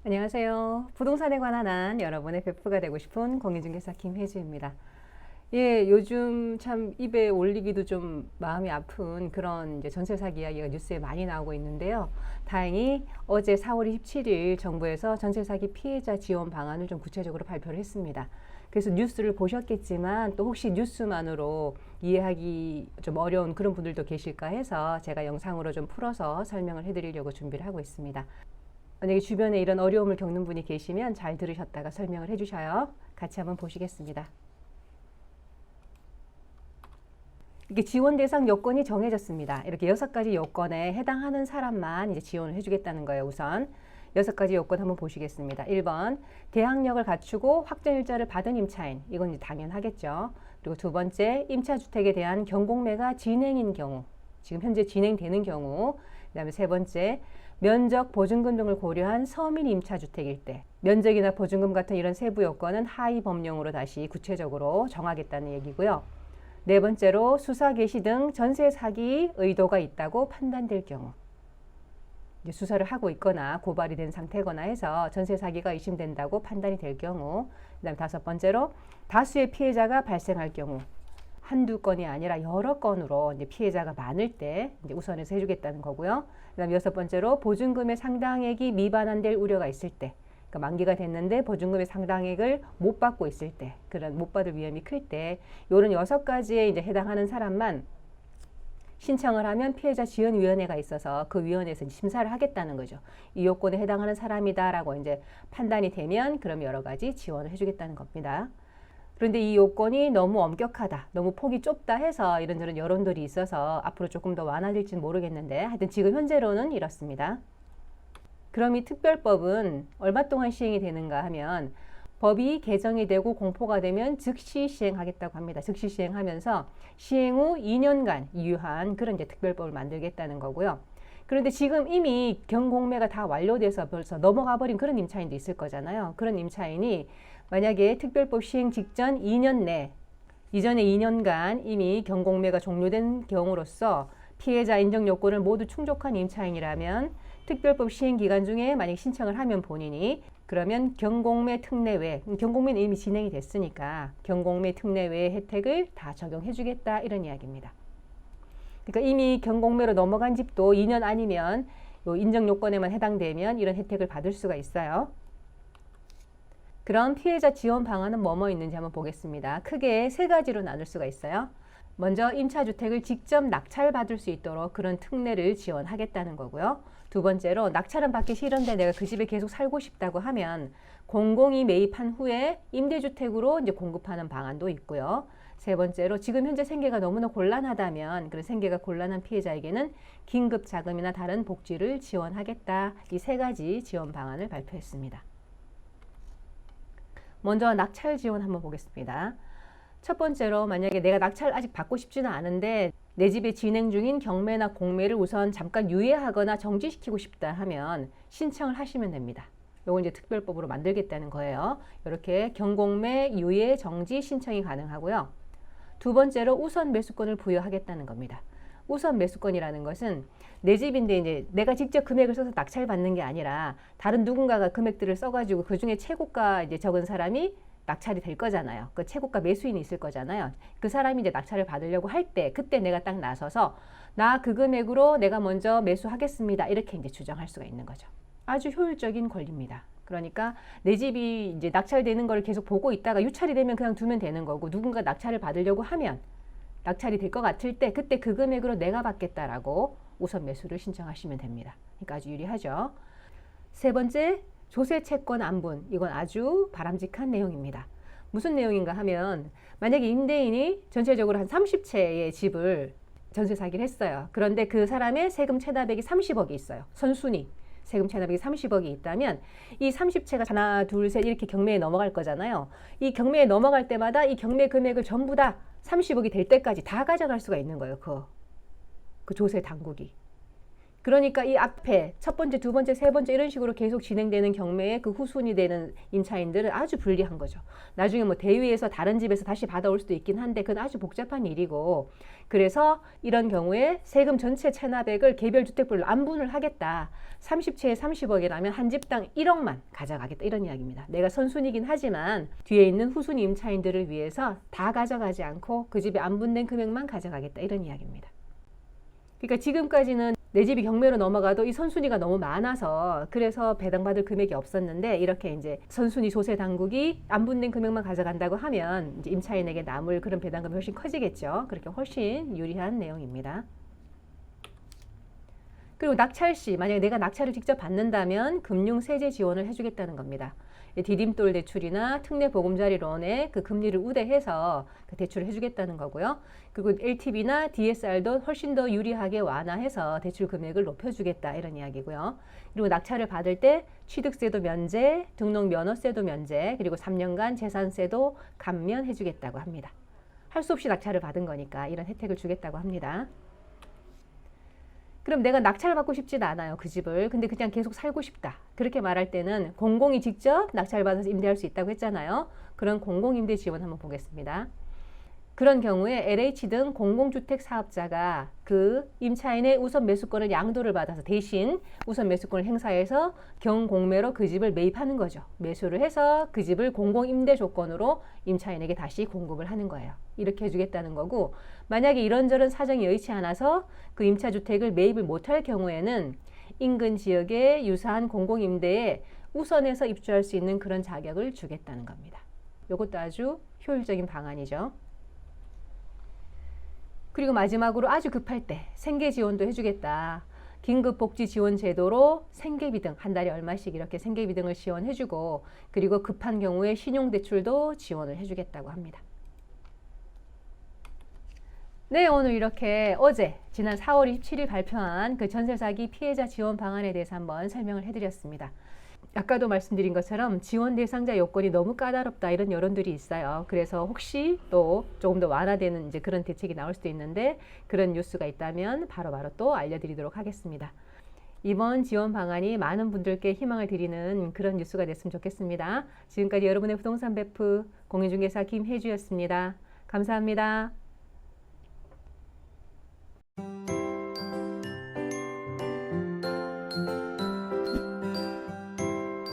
안녕하세요. 부동산에 관한 한 여러분의 베프가 되고 싶은 공인중개사 김혜지입니다. 예, 요즘 참 입에 올리기도 좀 마음이 아픈 그런 이제 전세 사기 이야기가 뉴스에 많이 나오고 있는데요. 다행히 어제 4월 27일 정부에서 전세 사기 피해자 지원 방안을 좀 구체적으로 발표를 했습니다. 그래서 뉴스를 보셨겠지만 또 혹시 뉴스만으로 이해하기 좀 어려운 그런 분들도 계실까 해서 제가 영상으로 좀 풀어서 설명을 해드리려고 준비를 하고 있습니다. 만약에 주변에 이런 어려움을 겪는 분이 계시면 잘 들으셨다가 설명을 해주셔요. 같이 한번 보시겠습니다. 이게 지원 대상 요건이 정해졌습니다. 이렇게 6가지 요건에 해당하는 사람만 이제 지원을 해주겠다는 거예요. 우선 6가지 요건 한번 보시겠습니다. 1번, 대학력을 갖추고 확정일자를 받은 임차인. 이건 이제 당연하겠죠. 그리고 두 번째, 임차주택에 대한 경공매가 진행인 경우. 지금 현재 진행되는 경우. 그 다음에 세 번째, 면적, 보증금 등을 고려한 서민 임차주택일 때 면적이나 보증금 같은 이런 세부 요건은 하위 법령으로 다시 구체적으로 정하겠다는 얘기고요. 네 번째로 수사 개시 등 전세 사기 의도가 있다고 판단될 경우 이제 수사를 하고 있거나 고발이 된 상태거나 해서 전세 사기가 의심된다고 판단이 될 경우, 그다음 다섯 번째로 다수의 피해자가 발생할 경우 한두 건이 아니라 여러 건으로 이제 피해자가 많을 때 이제 우선해서 해주겠다는 거고요. 그다음 여섯 번째로 보증금의 상당액이 미반환될 우려가 있을 때, 그러니까 만기가 됐는데 보증금의 상당액을 못 받고 있을 때, 그런 못 받을 위험이 클 때, 이런 6가지에 이제 해당하는 사람만 신청을 하면 피해자 지원위원회가 있어서 그 위원회에서 심사를 하겠다는 거죠. 이 요건에 해당하는 사람이다라고 이제 판단이 되면 그럼 여러 가지 지원을 해주겠다는 겁니다. 그런데 이 요건이 너무 엄격하다, 너무 폭이 좁다 해서 이런저런 여론들이 있어서 앞으로 조금 더 완화될지는 모르겠는데 하여튼 지금 현재로는 이렇습니다. 그럼 이 특별법은 얼마 동안 시행이 되는가 하면 법이 개정이 되고 공포가 되면 즉시 시행하겠다고 합니다. 즉시 시행하면서 시행 후 2년간 유효한 그런 이제 특별법을 만들겠다는 거고요. 그런데 지금 이미 경공매가 다 완료돼서 벌써 넘어가 버린 그런 임차인도 있을 거잖아요. 그런 임차인이 만약에 특별법 시행 직전 2년 내, 이전에 2년간 이미 경공매가 종료된 경우로서 피해자 인정 요건을 모두 충족한 임차인이라면 특별법 시행 기간 중에 만약 신청을 하면 본인이 그러면 경공매 특례외, 경공매는 이미 진행이 됐으니까 경공매 특례외의 혜택을 다 적용해 주겠다 이런 이야기입니다. 그러니까 이미 경공매로 넘어간 집도 2년 아니면 인정 요건에만 해당되면 이런 혜택을 받을 수가 있어요. 그럼 피해자 지원 방안은 뭐뭐 있는지 한번 보겠습니다. 크게 3가지로 나눌 수가 있어요. 먼저 임차주택을 직접 낙찰받을 수 있도록 그런 특례를 지원하겠다는 거고요. 두 번째로 낙찰은 받기 싫은데 내가 그 집에 계속 살고 싶다고 하면 공공이 매입한 후에 임대주택으로 이제 공급하는 방안도 있고요. 세 번째로 지금 현재 생계가 너무나 곤란하다면 그런 생계가 곤란한 피해자에게는 긴급 자금이나 다른 복지를 지원하겠다. 이 3가지 지원 방안을 발표했습니다. 먼저 낙찰 지원 한번 보겠습니다. 첫 번째로 만약에 내가 낙찰 아직 받고 싶지는 않은데 내 집에 진행 중인 경매나 공매를 우선 잠깐 유예하거나 정지시키고 싶다 하면 신청을 하시면 됩니다. 요건 이제 특별법으로 만들겠다는 거예요. 이렇게 경공매 유예 정지 신청이 가능하고요. 두 번째로 우선 매수권을 부여하겠다는 겁니다. 우선 매수권이라는 것은 내 집인데 이제 내가 직접 금액을 써서 낙찰 받는 게 아니라 다른 누군가가 금액들을 써가지고 그 중에 최고가 이제 적은 사람이 낙찰이 될 거잖아요. 그 최고가 매수인이 있을 거잖아요. 그 사람이 이제 낙찰을 받으려고 할 때 그때 내가 딱 나서서 나 그 금액으로 내가 먼저 매수하겠습니다. 이렇게 이제 주장할 수가 있는 거죠. 아주 효율적인 권리입니다. 그러니까 내 집이 이제 낙찰되는 걸 계속 보고 있다가 유찰이 되면 그냥 두면 되는 거고 누군가 낙찰을 받으려고 하면 낙찰이 될 것 같을 때 그때 그 금액으로 내가 받겠다라고 우선 매수를 신청하시면 됩니다. 그러니까 아주 유리하죠. 세 번째, 조세 채권 안분. 이건 아주 바람직한 내용입니다. 무슨 내용인가 하면 만약에 임대인이 전체적으로 한 30채의 집을 전세 사기를 했어요. 그런데 그 사람의 세금 체납액이 30억이 있어요. 선순위. 세금 체납액이 30억이 있다면 이 30채가 하나, 둘, 셋 이렇게 경매에 넘어갈 거잖아요. 이 경매에 넘어갈 때마다 이 경매 금액을 전부 다 30억이 될 때까지 다 가져갈 수가 있는 거예요. 그 조세 당국이. 그러니까 이 앞에 첫 번째, 두 번째, 세 번째 이런 식으로 계속 진행되는 경매에 그 후순위 되는 임차인들은 아주 불리한 거죠. 나중에 뭐 대위에서 다른 집에서 다시 받아올 수도 있긴 한데 그건 아주 복잡한 일이고, 그래서 이런 경우에 세금 전체 체납액을 개별 주택별로 안분을 하겠다. 30채에 30억이라면 한 집당 1억만 가져가겠다, 이런 이야기입니다. 내가 선순위긴 하지만 뒤에 있는 후순위 임차인들을 위해서 다 가져가지 않고 그 집에 안분된 금액만 가져가겠다, 이런 이야기입니다. 그러니까 지금까지는 내 집이 경매로 넘어가도 이 선순위가 너무 많아서 그래서 배당받을 금액이 없었는데, 이렇게 이제 선순위 조세 당국이 안분된 금액만 가져간다고 하면 이제 임차인에게 남을 그런 배당금이 훨씬 커지겠죠. 그렇게 훨씬 유리한 내용입니다. 그리고 낙찰 시 만약에 내가 낙찰을 직접 받는다면 금융 세제 지원을 해주겠다는 겁니다. 디딤돌 대출이나 특례 보금자리 론에 그 금리를 우대해서 그 대출을 해주겠다는 거고요. 그리고 LTV나 DSR도 훨씬 더 유리하게 완화해서 대출 금액을 높여주겠다, 이런 이야기고요. 그리고 낙찰을 받을 때 취득세도 면제, 등록 면허세도 면제, 그리고 3년간 재산세도 감면해주겠다고 합니다. 할 수 없이 낙찰을 받은 거니까 이런 혜택을 주겠다고 합니다. 그럼 내가 낙찰을 받고 싶지는 않아요, 그 집을. 근데 그냥 계속 살고 싶다. 그렇게 말할 때는 공공이 직접 낙찰을 받아서 임대할 수 있다고 했잖아요. 그런 공공임대 지원 한번 보겠습니다. 그런 경우에 LH 등 공공주택 사업자가 그 임차인의 우선 매수권을 양도를 받아서 대신 우선 매수권을 행사해서 경공매로 그 집을 매입하는 거죠. 매수를 해서 그 집을 공공임대 조건으로 임차인에게 다시 공급을 하는 거예요. 이렇게 해주겠다는 거고, 만약에 이런저런 사정이 여의치 않아서 그 임차주택을 매입을 못할 경우에는 인근 지역의 유사한 공공임대에 우선해서 입주할 수 있는 그런 자격을 주겠다는 겁니다. 이것도 아주 효율적인 방안이죠. 그리고 마지막으로 아주 급할 때 생계 지원도 해주겠다. 긴급복지 지원 제도로 생계비 등 한 달에 얼마씩 이렇게 생계비 등을 지원해주고, 그리고 급한 경우에 신용대출도 지원을 해주겠다고 합니다. 네, 오늘 이렇게 어제 지난 4월 27일 발표한 그 전세 사기 피해자 지원 방안에 대해서 한번 설명을 해드렸습니다. 아까도 말씀드린 것처럼 지원 대상자 요건이 너무 까다롭다, 이런 여론들이 있어요. 그래서 혹시 또 조금 더 완화되는 이제 그런 대책이 나올 수도 있는데, 그런 뉴스가 있다면 바로바로 또 알려드리도록 하겠습니다. 이번 지원 방안이 많은 분들께 희망을 드리는 그런 뉴스가 됐으면 좋겠습니다. 지금까지 여러분의 부동산 베프 공인중개사 김혜주였습니다. 감사합니다.